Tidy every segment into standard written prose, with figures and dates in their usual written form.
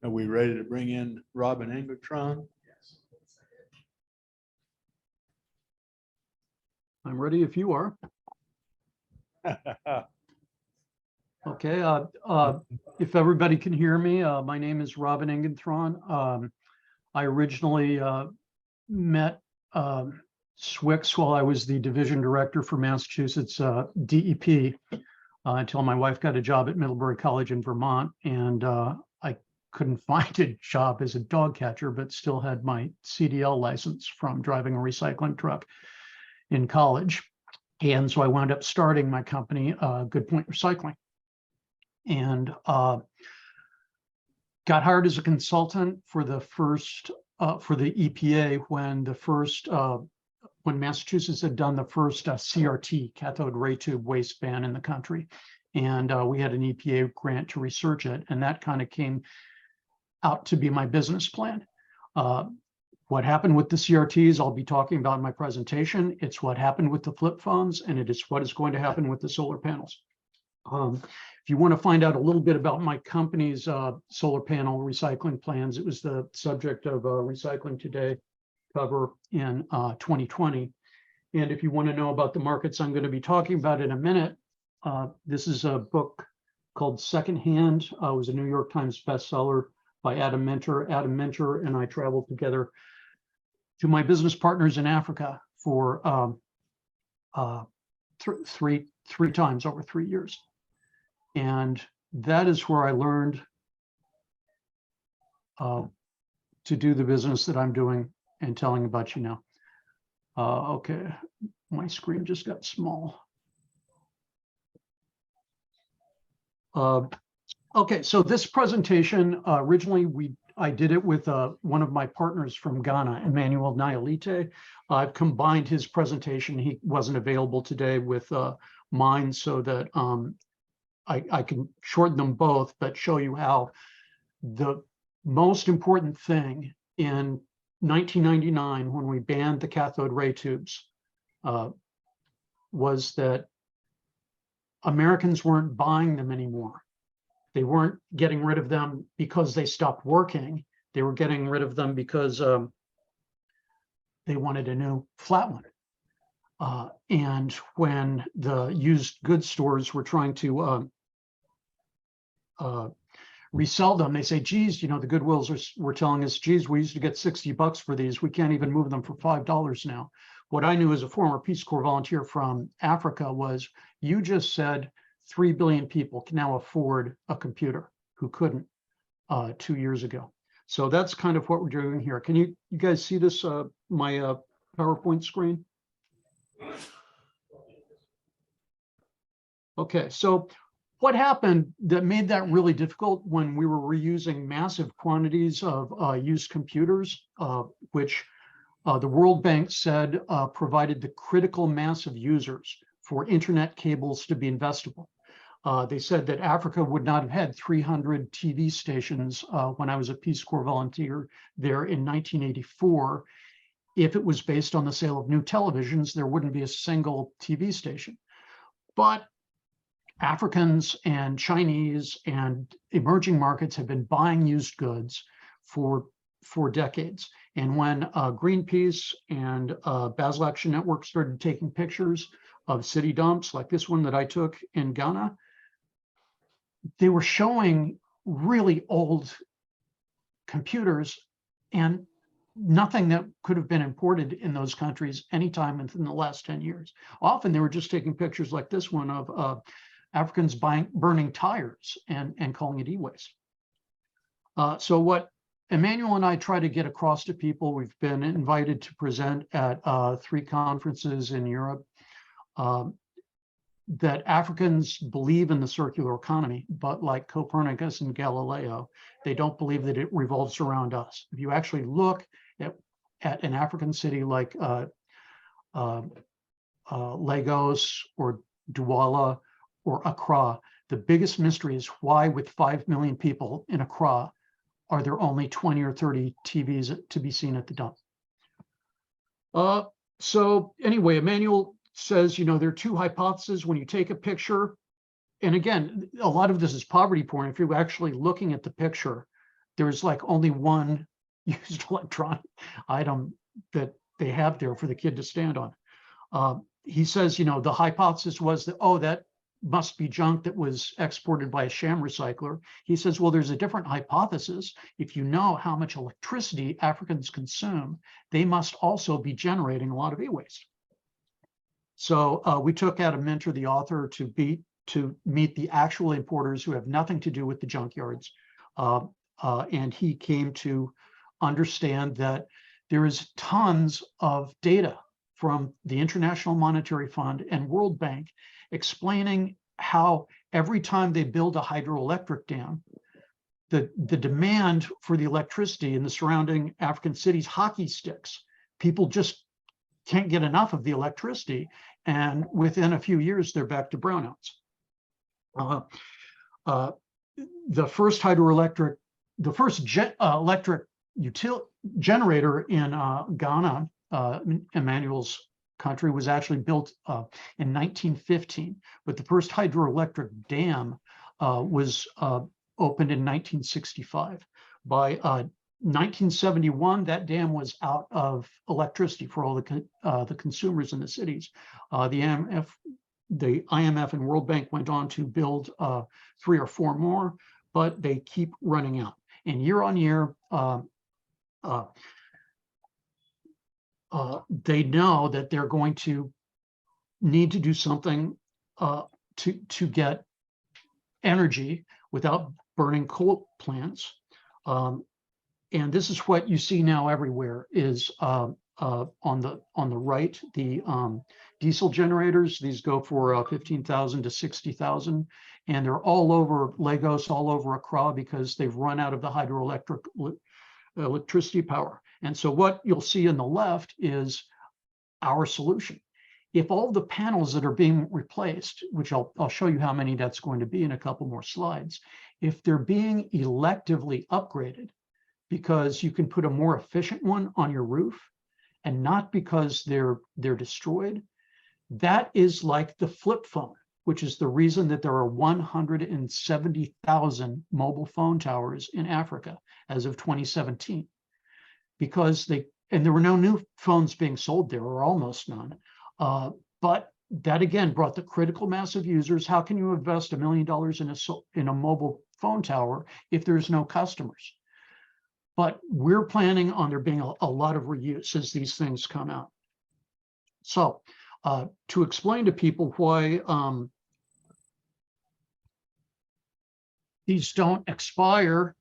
Are we ready to bring in Robin Ingenthron? I'm ready if you are. Okay. If everybody can hear me, my name is Robin Ingenthron. I originally met Swix while I was the division director for Massachusetts DEP until my wife got a job at Middlebury College in Vermont, and I couldn't find a job as a dog catcher, but still had my CDL license from driving a recycling truck in college. And so I wound up starting my company, Good Point Recycling, and got hired as a consultant for the first for the EPA when Massachusetts had done the first CRT, cathode ray tube waste ban in the country, and we had an EPA grant to research it, and that kind of came out to be my business plan. What happened with the CRTs, I'll be talking about in my presentation. It's what happened with the flip phones, and it is what is going to happen with the solar panels. If you want to find out a little bit about my company's solar panel recycling plans, it was the subject of Recycling Today cover in 2020. And if you want to know about the markets I'm going to be talking about in a minute, this is a book called Secondhand. It was a New York Times bestseller by Adam Mentor. Adam Mentor and I traveled together to my business partners in Africa for three times over 3 years. And that is where I learned to do the business that I'm doing and telling about you now. Okay, my screen just got small. Okay, so this presentation, originally I did it with one of my partners from Ghana, Emmanuel Nyalite. I've combined his presentation. He wasn't available today with mine, so that I can shorten them both, but show you how the most important thing in 1999, when we banned the cathode ray tubes, was that Americans weren't buying them anymore. They weren't getting rid of them because they stopped working. They were getting rid of them because they wanted a new flat one. And when the used goods stores were trying to resell them, they say, geez, you know, the Goodwills were telling us, geez, we used to get $60 for these. We can't even move them for $5 now. What I knew as a former Peace Corps volunteer from Africa was, you just said 3 billion people can now afford a computer who couldn't 2 years ago. So that's kind of what we're doing here. Can you guys see this, my PowerPoint screen? Okay, so what happened that made that really difficult when we were reusing massive quantities of used computers, which the World Bank said provided the critical mass of users for internet cables to be investable. They said that Africa would not have had 300 TV stations when I was a Peace Corps volunteer there in 1984. If it was based on the sale of new televisions, there wouldn't be a single TV station. But Africans and Chinese and emerging markets have been buying used goods for decades. And when Greenpeace and Basel Action Network started taking pictures of city dumps like this one that I took in Ghana, they were showing really old computers and nothing that could have been imported in those countries anytime within the last 10 years. Often they were just taking pictures like this one of Africans burning tires and calling it e-waste. So what Emmanuel and I try to get across to people, we've been invited to present at 3 conferences in Europe, that Africans believe in the circular economy, but like Copernicus and Galileo, they don't believe that it revolves around us. If you actually look at an African city like Lagos or Douala or Accra, the biggest mystery is why, with 5 million people in Accra, are there only 20 or 30 TVs to be seen at the dump? So anyway, Emmanuel says, you know, there are 2 hypotheses when you take a picture. And again, a lot of this is poverty porn. If you're actually looking at the picture, there's like only one used electronic item that they have there for the kid to stand on. He says, you know, the hypothesis was that, oh, that must be junk that was exported by a sham recycler. He says, well, there's a different hypothesis. If you know how much electricity Africans consume, they must also be generating a lot of e-waste. So we took Adam Minter, the author, to meet the actual importers who have nothing to do with the junkyards. And he came to understand that there is tons of data from the International Monetary Fund and World Bank explaining how every time they build a hydroelectric dam, the demand for the electricity in the surrounding African cities hockey sticks. People just can't get enough of the electricity, and within a few years, they're back to brownouts. The first hydroelectric, the first electric generator in Ghana, Emmanuel's country, was actually built in 1915, but the first hydroelectric dam was opened in 1965. By 1971, that dam was out of electricity for all the consumers in the cities. The IMF and World Bank went on to build 3 or 4 more, but they keep running out. And year on year, they know that they're going to need to do something to get energy without burning coal plants. And this is what you see now everywhere is on the right, the diesel generators. These go for 15,000 to 60,000, and they're all over Lagos, all over Accra, because they've run out of the hydroelectric electricity power. And so what you'll see on the left is our solution. If all the panels that are being replaced, which I'll show you how many that's going to be in a couple more slides, if they're being electively upgraded because you can put a more efficient one on your roof and not because they're destroyed, that is like the flip phone, which is the reason that there are 170,000 mobile phone towers in Africa as of 2017, because there were no new phones being sold there, or almost none. But that again brought the critical mass of users. How can you invest $1 million in a mobile phone tower if there's no customers? But we're planning on there being a lot of reuse as these things come out. So to explain to people why these don't expire,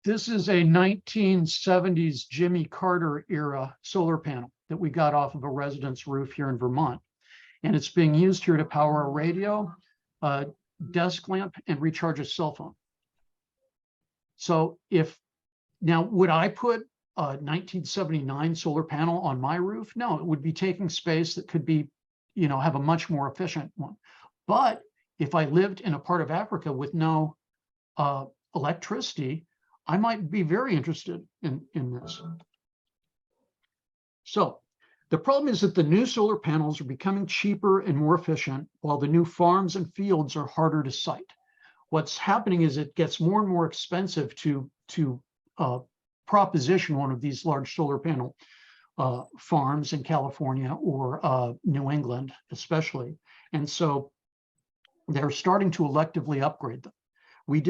this is a 1970s Jimmy Carter era solar panel that we got off of a residence roof here in Vermont. And it's being used here to power a radio, a desk lamp, and recharge a cell phone. So now would I put a 1979 solar panel on my roof? No, it would be taking space that could be, have a much more efficient one. But if I lived in a part of Africa with no electricity, I might be very interested in this. So the problem is that the new solar panels are becoming cheaper and more efficient, while the new farms and fields are harder to site. What's happening is it gets more and more expensive to proposition one of these large solar panel farms in California or New England, especially. And so they're starting to electively upgrade them. We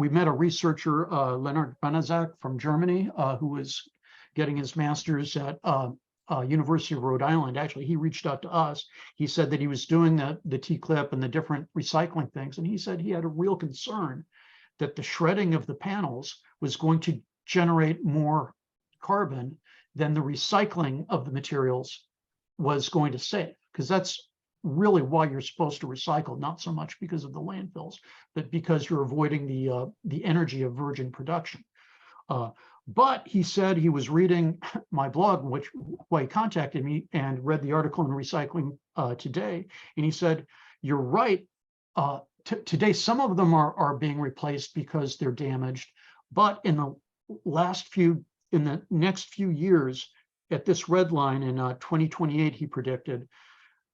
met a researcher, Leonard Banazak from Germany, who was getting his master's at University of Rhode Island. Actually, he reached out to us. He said that he was doing the T-clip and the different recycling things. And he said he had a real concern that the shredding of the panels was going to generate more carbon than the recycling of the materials was going to save, because that's really why you're supposed to recycle, not so much because of the landfills, but because you're avoiding the energy of virgin production. But he said he was reading my blog, why he contacted me, and read the article in Recycling Today. And he said, you're right. Today, some of them are being replaced because they're damaged. But in the next few years, at this red line in 2028, he predicted,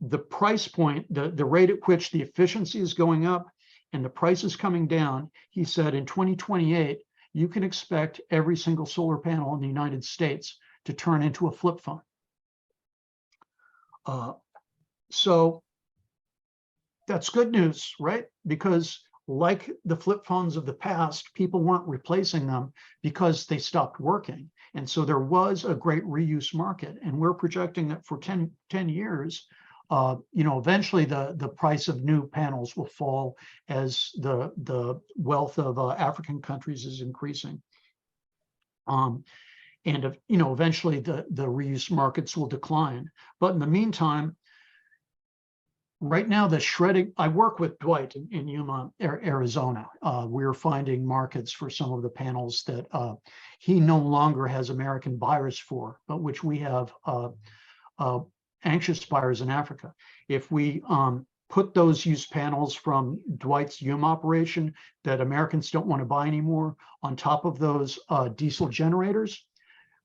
the price point, the rate at which the efficiency is going up and the price is coming down, he said in 2028, you can expect every single solar panel in the United States to turn into a flip phone. So that's good news, right? Because like the flip phones of the past, people weren't replacing them because they stopped working. And so there was a great reuse market. And we're projecting that for 10 years, eventually the price of new panels will fall as the wealth of African countries is increasing. And eventually the reuse markets will decline. But in the meantime, right now, the shredding, I work with Dwight in Yuma, Arizona. We're finding markets for some of the panels that he no longer has American buyers for, but which we have anxious buyers in Africa. If we put those used panels from Dwight's Yuma operation that Americans don't want to buy anymore on top of those diesel generators,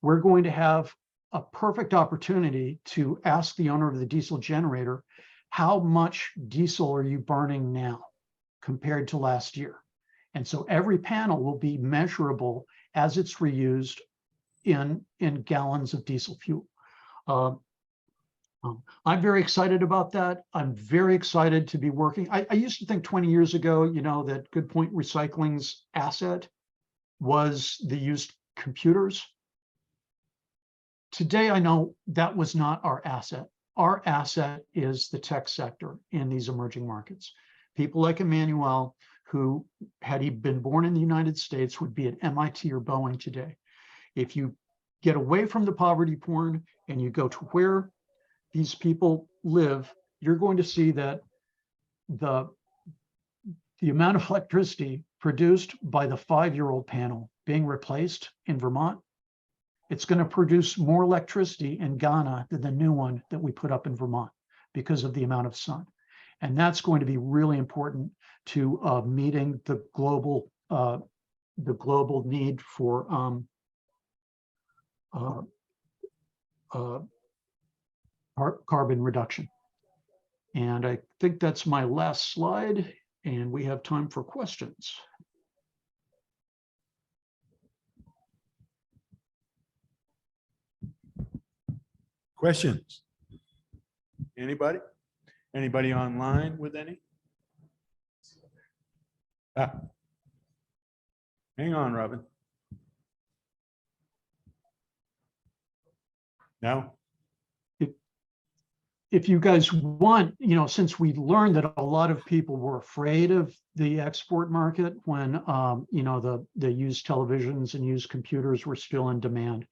we're going to have a perfect opportunity to ask the owner of the diesel generator, how much diesel are you burning now compared to last year? And so every panel will be measurable as it's reused in gallons of diesel fuel. I'm very excited about that. I'm very excited to be working. I used to think 20 years ago, that Good Point Recycling's asset was the used computers. Today, I know that was not our asset. Our asset is the tech sector in these emerging markets. People like Emmanuel, who, had he been born in the United States, would be at MIT or Boeing today. If you get away from the poverty porn and you go to where these people live, you're going to see that the amount of electricity produced by the 5-year-old panel being replaced in Vermont, it's going to produce more electricity in Ghana than the new one that we put up in Vermont because of the amount of sun. And that's going to be really important to meeting the global need for carbon reduction. And I think that's my last slide, and we have time for questions. Questions? Anybody? Anybody online with any? Hang on, Robin. No? If you guys want, since we learned that a lot of people were afraid of the export market when, the used televisions and used computers were still in demand,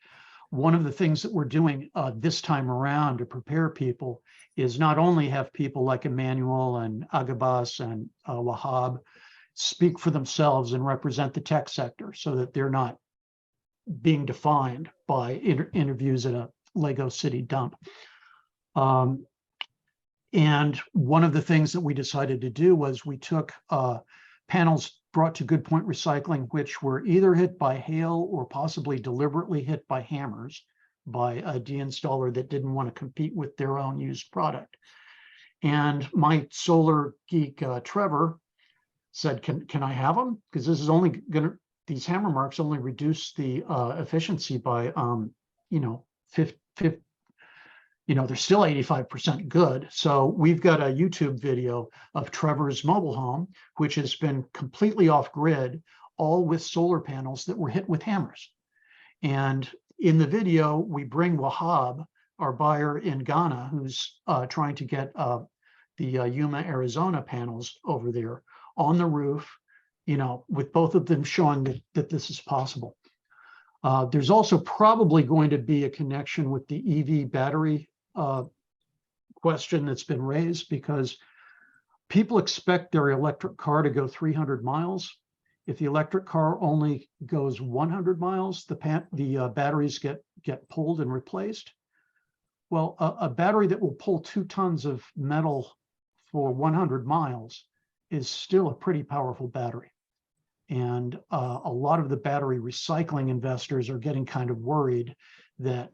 one of the things that we're doing this time around to prepare people is not only have people like Emmanuel and Agabas and Wahab speak for themselves and represent the tech sector so that they're not being defined by interviews at a Lego City dump. And one of the things that we decided to do was we took panels brought to Good Point Recycling, which were either hit by hail or possibly deliberately hit by hammers by a deinstaller that didn't want to compete with their own used product. And my solar geek, Trevor, said, can I have them? Because this is only these hammer marks only reduce the efficiency by, 50, they're still 85% good. So we've got a YouTube video of Trevor's mobile home, which has been completely off grid, all with solar panels that were hit with hammers. And in the video, we bring Wahab, our buyer in Ghana, who's trying to get the Yuma, Arizona panels over there on the roof, with both of them showing that this is possible. There's also probably going to be a connection with the EV battery question that's been raised, because people expect their electric car to go 300 miles. If the electric car only goes 100 miles, the batteries get pulled and replaced. Well, a battery that will pull 2 tons of metal for 100 miles is still a pretty powerful battery. And a lot of the battery recycling investors are getting kind of worried that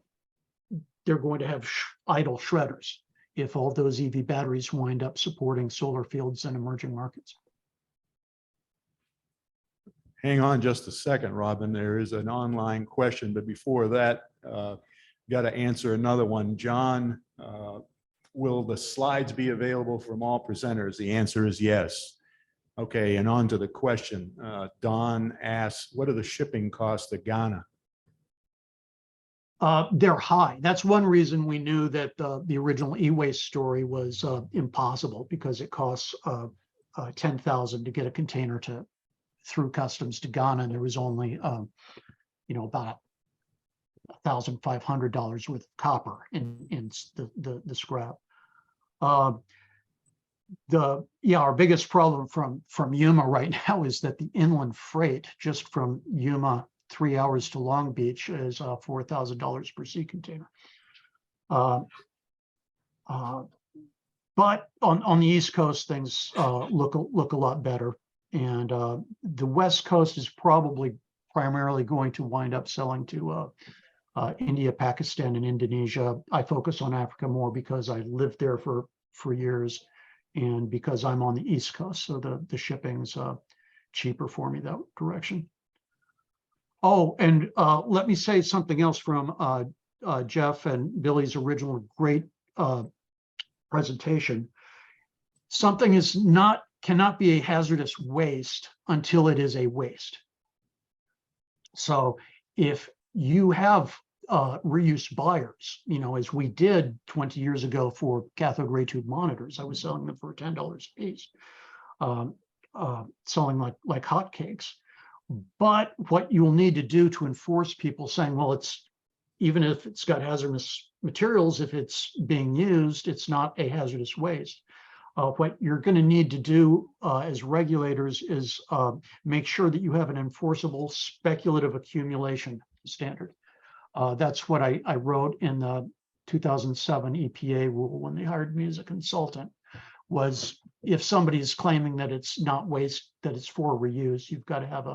they're going to have idle shredders if all those EV batteries wind up supporting solar fields in emerging markets. Hang on just a second, Robin. There is an online question, but before that, got to answer another one. John, will the slides be available from all presenters? The answer is yes. Okay, and on to the question. Don asks, what are the shipping costs to Ghana? They're high. That's one reason we knew that the original e-waste story was impossible, because it costs $10,000 to get a container through customs to Ghana, and there was only about $1,500 worth of copper in the scrap. Our biggest problem from Yuma right now is that the inland freight just from Yuma 3 hours to Long Beach is $4,000 per sea container. But on the East Coast, things look a lot better, and the West Coast is probably primarily going to wind up selling to India, Pakistan, and Indonesia. I focus on Africa more because I lived there for years, and because I'm on the East Coast, so the shipping's cheaper for me that direction. Oh, and let me say something else from Jeff and Billy's original great presentation. Something cannot be a hazardous waste until it is a waste. So if you have reuse buyers, as we did 20 years ago for cathode ray tube monitors, I was selling them for $10 a piece, selling like hotcakes. But what you will need to do to enforce people saying, well, even if it's got hazardous materials, if it's being used, it's not a hazardous waste. What you're going to need to do as regulators is make sure that you have an enforceable speculative accumulation standard. That's what I wrote in the 2007 EPA rule when they hired me as a consultant, was if somebody's claiming that it's not waste, that it's for reuse, you've got to have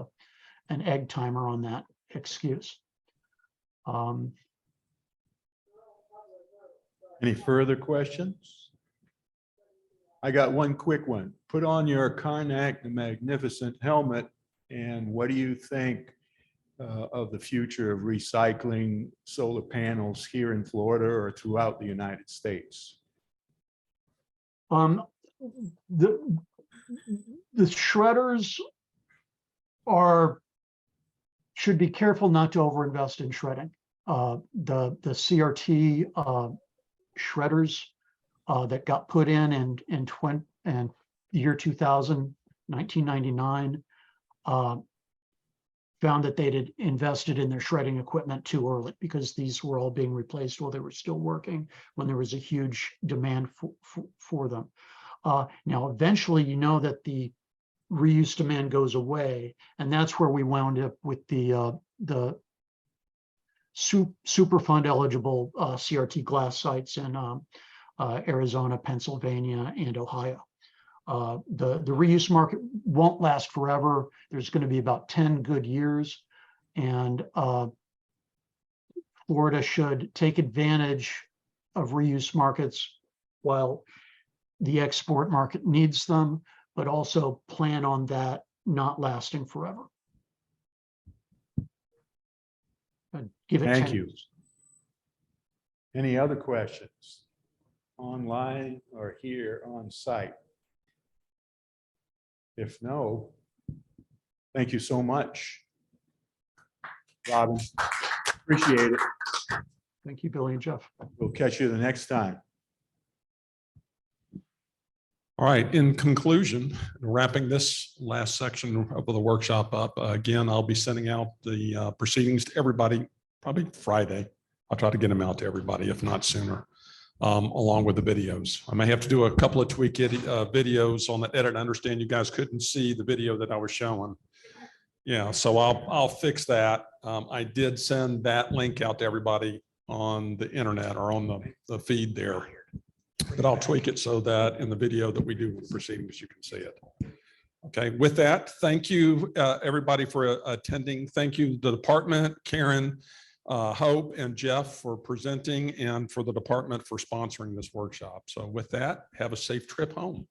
an egg timer on that excuse. Any further questions? I got one quick one. Put on your Karnak the Magnificent helmet, and what do you think of the future of recycling solar panels here in Florida or throughout the United States? The shredders should be careful not to overinvest in shredding. The CRT shredders that got put in year 2000, 1999, found that they'd invested in their shredding equipment too early, because these were all being replaced while they were still working, when there was a huge demand for them. Now, eventually, that the reuse demand goes away, and that's where we wound up with the Superfund eligible CRT glass sites in Arizona, Pennsylvania, and Ohio. The reuse market won't last forever. There's going to be about 10 good years, and Florida should take advantage of reuse markets while the export market needs them, but also plan on that not lasting forever. Give it 10 Thank you. years. Any other questions online or here on site? If no, thank you so much, Robin. Appreciate it. Thank you, Billy and Jeff. We'll catch you the next time. All right, in conclusion, wrapping this last section of the workshop up, again, I'll be sending out the proceedings to everybody, probably Friday. I'll try to get them out to everybody, if not sooner, along with the videos. I may have to do a couple of tweak videos on the edit. I understand you guys couldn't see the video that I was showing. Yeah, so I'll fix that. I did send that link out to everybody on the internet or on the feed there. But I'll tweak it so that in the video that we do with the proceedings, you can see it. Okay, with that, thank you, everybody, for attending. Thank you, the department, Karen, Hope, and Jeff for presenting, and for the department for sponsoring this workshop. So with that, have a safe trip home.